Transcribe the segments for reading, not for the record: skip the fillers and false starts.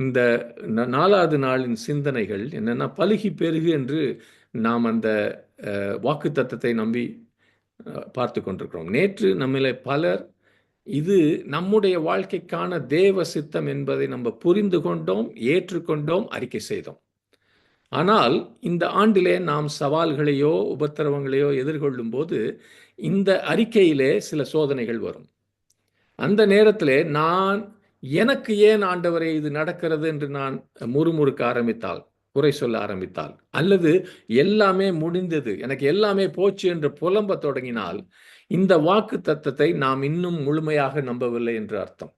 இந்த 4வது நாளின் சிந்தனைகள் என்னன்னா, பலுகி பெருகு என்று நாம் அந்த வாக்குத்தத்தத்தை நம்பி பார்த்து கொண்டிருக்கிறோம். நேற்று நம்மிலே பலர் இது நம்முடைய வாழ்க்கைக்கான தேவ சித்தம் என்பதை நம்ம புரிந்து கொண்டோம், ஏற்றுக்கொண்டோம், அறிக்கை செய்தோம். ஆனால் இந்த ஆண்டிலே நாம் சவால்களையோ உபத்திரவங்களையோ எதிர்கொள்ளும் போது இந்த அறிக்கையிலே சில சோதனைகள் வரும். அந்த நேரத்திலே எனக்கு ஏன் ஆண்டவரே இது நடக்கிறது என்று நான் முறுமுறுக்க ஆரம்பித்தால், குறை சொல்ல ஆரம்பித்தால், அல்லது எல்லாமே முடிந்தது, எனக்கு எல்லாமே போச்சு என்று புலம்ப தொடங்கினால், இந்த வாக்கு தத்தத்தை நாம் இன்னும் முழுமையாக நம்பவில்லை என்று அர்த்தம்.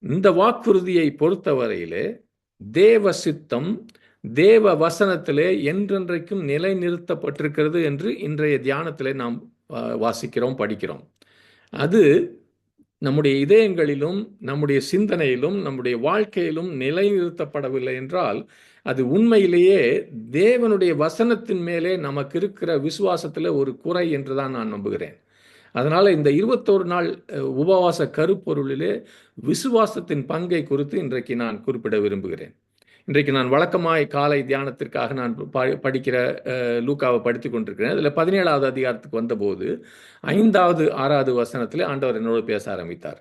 இந்த வாக்குறுதியை பொறுத்தவரையிலே தேவ சித்தம் தேவ வசனத்திலே என்றென்றைக்கும் நிலைநிறுத்தப்பட்டிருக்கிறது என்று இன்றைய தியானத்திலே நாம் வாசிக்கிறோம், படிக்கிறோம். அது நம்முடைய இதயங்களிலும் நம்முடைய சிந்தனையிலும் நம்முடைய வாழ்க்கையிலும் நிலைநிறுத்தப்படவில்லை என்றால் அது உண்மையிலேயே தேவனுடைய வசனத்தின் மேலே நமக்கு இருக்கிற விசுவாசத்தில் ஒரு குறை என்று தான் நான் நம்புகிறேன். அதனால் இந்த 21 நாள் உபவாச கருப்பொருளிலே விசுவாசத்தின் பங்கை குறித்து இன்றைக்கு நான் குறிப்பிட விரும்புகிறேன். இன்றைக்கு நான் வழக்கமாய் காலை தியானத்திற்காக நான் படிக்கிற லூக்காவை படித்து கொண்டிருக்கிறேன். அதில் 17வது அதிகாரத்துக்கு வந்தபோது 5வது 6வது வசனத்தில் ஆண்டவர் என்னோடு பேச ஆரம்பித்தார்.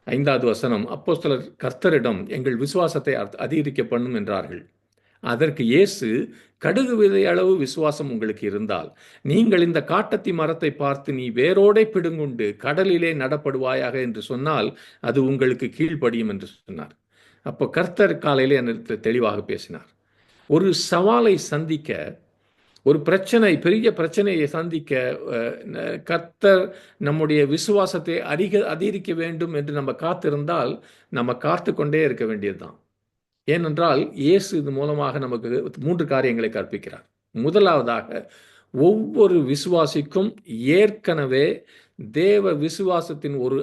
5வது வசனம், அப்போஸ்தலர் கர்த்தரிடம் எங்கள் விசுவாசத்தை அதிகரிக்க பண்ணும் என்றார்கள். அதற்கு இயேசு, கடுகு விதை அளவு விசுவாசம் உங்களுக்கு இருந்தால் நீங்கள் இந்த காட்டத்தி மரத்தை பார்த்து நீ வேரோடை பிடுங்குண்டு கடலிலே நடப்படுவாயாக என்று சொன்னால் அது உங்களுக்கு கீழ்ப்படியும் என்று சொன்னார். அப்போ கர்த்தர் காலையிலே எனக்கு தெளிவாக பேசினார். ஒரு சவாலை சந்திக்க, ஒரு பிரச்சனை, பெரிய பிரச்சனையை சந்திக்க கர்த்தர் நம்முடைய விசுவாசத்தை அதிகரிக்க வேண்டும் என்று நம்ம காத்திருந்தால் நம்ம காத்து கொண்டே இருக்க வேண்டியதுதான். ஏனென்றால் இயேசு இது மூலமாக நமக்கு 3 காரியங்களை கற்பிக்கிறார். முதலாவதாக, ஒவ்வொரு விசுவாசிக்கும் ஏற்கனவே தேவ விசுவாசத்தின் ஒரு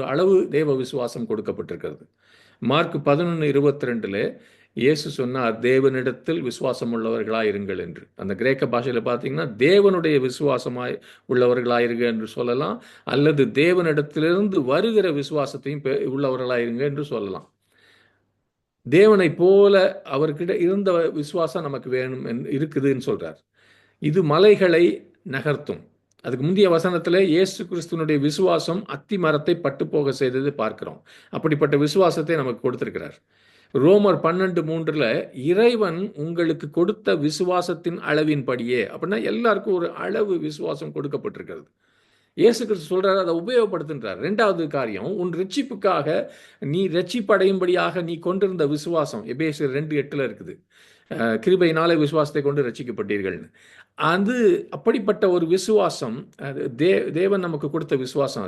அளவு தேவ விசுவாசம் கொடுக்கப்பட்டிருக்கிறது. மார்க் 11:22 இயேசு சொன்னார், தேவனிடத்தில் விசுவாசம் உள்ளவர்களாய் இருங்கள் என்று. அந்த கிரேக்க பாஷையில் பார்த்தீங்கன்னா தேவனுடைய விசுவாசமாய் உள்ளவர்களாயிருங்க என்று சொல்லலாம், அல்லது தேவனிடத்திலிருந்து வருகிற விசுவாசத்தையும் உள்ளவர்களாயிருங்க என்று சொல்லலாம். தேவனை போல அவர்கிட்ட இருந்த விசுவாசம் நமக்கு வேணும் இருக்குதுன்னு சொல்றார். இது மலைகளை நகர்த்தும். அதுக்கு முந்தைய வசனத்தில் இயேசு கிறிஸ்துவனுடைய விசுவாசம் அத்தி மரத்தை பட்டு போக செய்தது பார்க்கிறோம். அப்படிப்பட்ட விசுவாசத்தை நமக்கு கொடுத்திருக்கிறார். ரோமர் 12:3 இறைவன் உங்களுக்கு கொடுத்த விசுவாசத்தின் அளவின்படியே, அப்படின்னா எல்லாருக்கும் ஒரு அளவு விசுவாசம் கொடுக்கப்பட்டிருக்கிறது. இயேசு கிறிஸ்து சொல்றாரு, அதை உபயோகப்படுத்துன்றார். 2வது காரியம், உன் ரட்சிப்புக்காக நீ ரட்சிப்படையும்படியாக நீ கொண்டிருந்த விசுவாசம், எபேசியர் 2:8 இருக்குது, கிருபையினாலே விசுவாசத்தை கொண்டு ரட்சிக்கப்பட்டீர்கள்னு. அது அப்படிப்பட்ட ஒரு விசுவாசம், அது தேவன் நமக்கு கொடுத்த விசுவாசம்.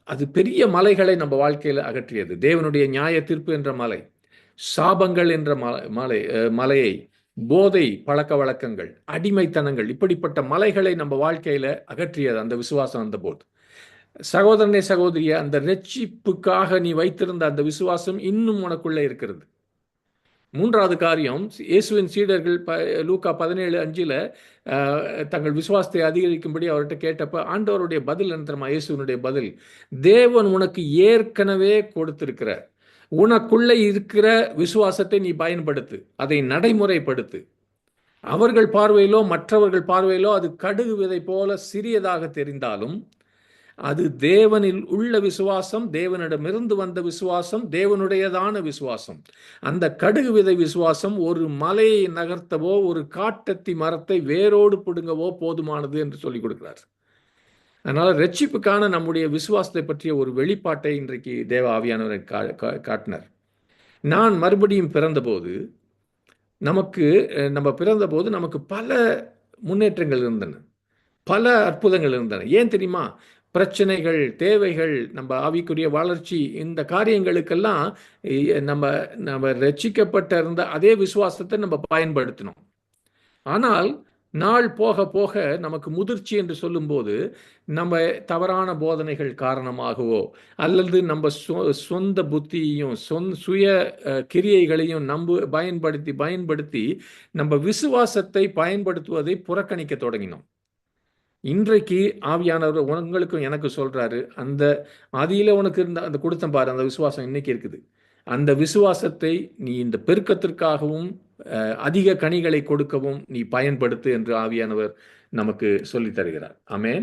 அது பெரிய மலைகளை நம்ம வாழ்க்கையில் அகற்றியது. தேவனுடைய நியாய தீர்ப்பு என்ற மலை, சாபங்கள் என்ற மலையை, போதை பழக்க வழக்கங்கள், அடிமைத்தனங்கள், இப்படிப்பட்ட மலைகளை நம்ம வாழ்க்கையில அகற்றியது அந்த விசுவாசம் வந்தபோது. சகோதரனே சகோதரிய, அந்த ரட்சிப்புக்காக நீ வைத்திருந்த அந்த விசுவாசம் இன்னும் உனக்குள்ள இருக்கிறது. 3வது காரியம், இயேசுவின் சீடர்கள் லூக்கா 17:5 தங்கள் விசுவாசத்தை அதிகரிக்கும்படி அவர்கிட்ட கேட்டப்ப ஆண்டவருடைய பதில் என்ன தெரியுமா? இயேசுவினுடைய பதில், தேவன் உனக்கு ஏற்கனவே கொடுத்திருக்கிற உனக்குள்ள இருக்கிற விசுவாசத்தை நீ பயன்படுத்து, அதை நடைமுறைப்படுத்து. அவர்கள் பார்வையிலோ மற்றவர்கள் பார்வையிலோ அது கடுகு விதை போல சிறியதாக தெரிந்தாலும் அது தேவனில் உள்ள விசுவாசம், தேவனிடமிருந்து வந்த விசுவாசம், தேவனுடையதான விசுவாசம். அந்த கடுகு விதை விசுவாசம் ஒரு மலையை நகர்த்தவோ ஒரு காட்டத்தி மரத்தை வேரோடு பிடுங்கவோ போதுமானது என்று சொல்லிக் கொடுக்கிறார். அதனால ரட்சிப்புக்கான நம்முடைய விசுவாசத்தை பற்றிய ஒரு வெளிப்பாட்டை இன்றைக்கு தேவ ஆவியானவரை காட்டினார். நான் மறுபடியும் பிறந்தபோது நமக்கு பல முன்னேற்றங்கள் இருந்தன, பல அற்புதங்கள் இருந்தன. ஏன் தெரியுமா? பிரச்சனைகள், தேவைகள், நம்ம ஆவிக்குரிய வளர்ச்சி, இந்த காரியங்களுக்கெல்லாம் நம்ம ரட்சிக்கப்பட்ட இருந்த அதே விசுவாசத்தை நம்ம பயன்படுத்தினோம். ஆனால் நாள் போக போக நமக்கு முதிர்ச்சி என்று சொல்லும்போது நம்ம தவறான போதனைகள் காரணமாகவோ அல்லது நம்ம சொந்த புத்தியையும் சுய கிரியைகளையும் பயன்படுத்தி நம்ம விசுவாசத்தை பயன்படுத்துவதை புறக்கணிக்க தொடங்கினோம். இன்றைக்கு ஆவியானவர் உங்களுக்கும் எனக்கு சொல்றாரு, அந்த ஆதியில உனக்கு இருந்த அந்த கொடுத்தேன் பாரு, அந்த விசுவாசம் இன்னைக்கு இருக்குது. அந்த விசுவாசத்தை நீ இந்த பெருக்கத்திற்காகவும் அதிக கனிகளை கொடுக்கவும் நீ பயன்படுத்து என்று ஆவியானவர் நமக்கு சொல்லித் தருகிறார். ஆமென்.